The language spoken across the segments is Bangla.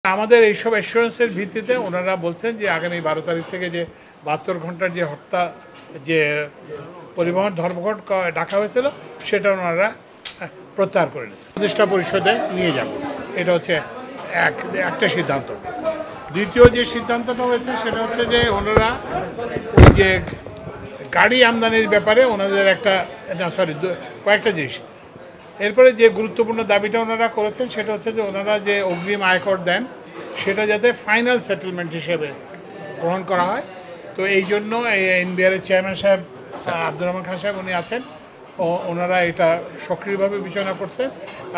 আমাদের এইসব অ্যাসুরেন্সের ভিত্তিতে ওনারা বলছেন যে আগামী 12 তারিখ থেকে যে 72 ঘন্টার যে হত্যা যে পরিবহন ধর্মঘট ডাকা হয়েছিল সেটা ওনারা প্রত্যাহার করে নিয়েছে। প্রতিষ্ঠা পরিষদে নিয়ে যাব, এটা হচ্ছে একটা সিদ্ধান্ত। দ্বিতীয় যে সিদ্ধান্তটা হয়েছে সেটা হচ্ছে যে ওনারা ওই যে গাড়ি আমদানির ব্যাপারে ওনাদের কয়েকটা জিনিস। এরপরে যে গুরুত্বপূর্ণ দাবিটা ওনারা করেছেন সেটা হচ্ছে যে ওনারা যে অগ্রিম আয়কর দেন সেটা যাতে ফাইনাল সেটেলমেন্ট হিসেবে গ্রহণ করা হয়। তো এই জন্য এই এনবিআরের চেয়ারম্যান সাহেব আব্দুর রহমান খান সাহেব উনি আছেন, ওনারা এটা সক্রিয়ভাবে বিবেচনা করছেন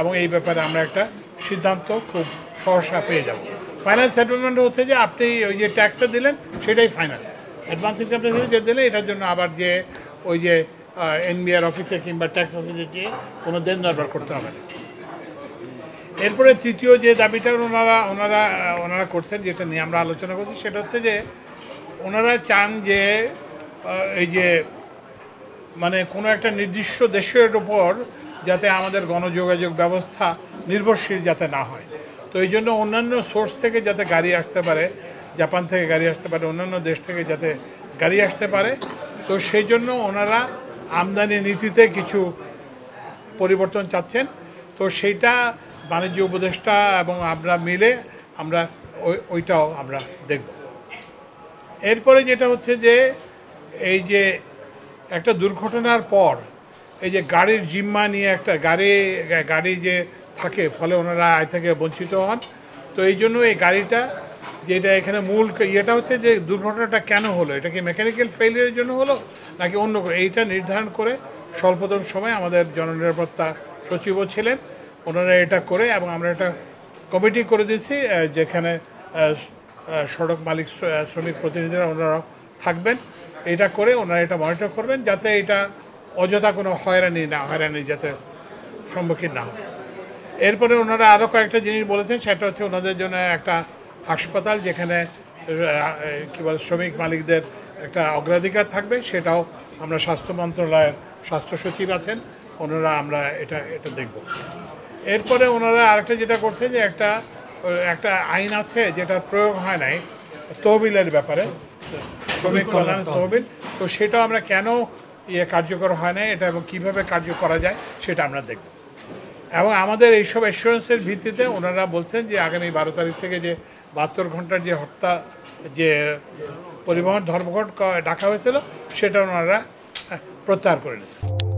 এবং এই ব্যাপারে আমরা একটা সিদ্ধান্ত খুব সহসা পেয়ে যাব। ফাইনাল সেটেলমেন্ট হচ্ছে যে আপনি ওই যে ট্যাক্সটা দিলেন সেটাই ফাইনাল, অ্যাডভান্স ইনকাম ট্যাক্স যে দিলে এটার জন্য আবার যে ওই যে এনবিআর অফিসে কিংবা ট্যাক্স অফিসে যেয়ে কোনো দেন দরবার করতে হবে না। এরপরে তৃতীয় যে দাবিটা ওনারা করছেন, যেটা নিয়ে আমরা আলোচনা করছি, সেটা হচ্ছে যে ওনারা চান যে এই যে মানে কোনো একটা নির্দিষ্ট দেশের উপর যাতে আমাদের গণযোগাযোগ ব্যবস্থা নির্ভরশীল যাতে না হয়। তো এই জন্য অন্যান্য সোর্স থেকে যাতে গাড়ি আসতে পারে, জাপান থেকে গাড়ি আসতে পারে, অন্যান্য দেশ থেকে যাতে গাড়ি আসতে পারে। তো সেই জন্য ওনারা আমদানি নীতিতে কিছু পরিবর্তন চাচ্ছেন। তো সেইটা বাণিজ্য উপদেষ্টা এবং আমরা মিলে আমরা ওইটাও আমরা দেখব। এরপরে যেটা হচ্ছে যে এই যে একটা দুর্ঘটনার পর এই যে গাড়ির জিম্মা নিয়ে একটা গাড়ি যে থাকে, ফলে ওনারা আয় থেকে বঞ্চিত হন। তো এই জন্য এই গাড়িটা যেটা এখানে মূল ইয়েটা হচ্ছে যে দুর্ঘটনাটা কেন হলো, এটা কি মেকানিক্যাল ফেলিয়ারের জন্য হলো নাকি অন্য করে, এইটা নির্ধারণ করে স্বল্পতম সময় আমাদের জননিরাপত্তা সচিবও ছিলেন, ওনারা এটা করে এবং আমরা একটা কমিটি করে দিয়েছি যেখানে সড়ক মালিক শ্রমিক প্রতিনিধিরা ওনারা থাকবেন। এটা করে ওনারা এটা মনিটর করবেন যাতে এটা অযথা কোনো হয়রানি যাতে সম্মুখীন না হয়। এরপরে ওনারা আরও কয়েকটা জিনিস বলেছেন, সেটা হচ্ছে ওনাদের জন্য একটা হাসপাতাল যেখানে কী বলে শ্রমিক মালিকদের একটা অগ্রাধিকার থাকবে, সেটাও আমরা স্বাস্থ্য মন্ত্রণালয়ের স্বাস্থ্য সচিব আছেন, ওনারা আমরা এটা দেখব। এরপরে ওনারা আরেকটা যেটা করছে যে একটা আইন আছে যেটার প্রয়োগ হয় নাই তহবিলের ব্যাপারে, শ্রমিক কল্যাণ তহবিল। তো সেটাও আমরা কেন কার্যকর হয় না এটা এবং কীভাবে কার্য করা যায় সেটা আমরা দেখব। এবং আমাদের এইসব অ্যাসুরেন্সের ভিত্তিতে ওনারা বলছেন যে আগামী 12 তারিখ থেকে যে 72 ঘন্টার যে হত্যা যে পরিবহন ধর্মঘট ডাকা হয়েছিল সেটা ওনারা প্রত্যাহার করে নিয়েছেন।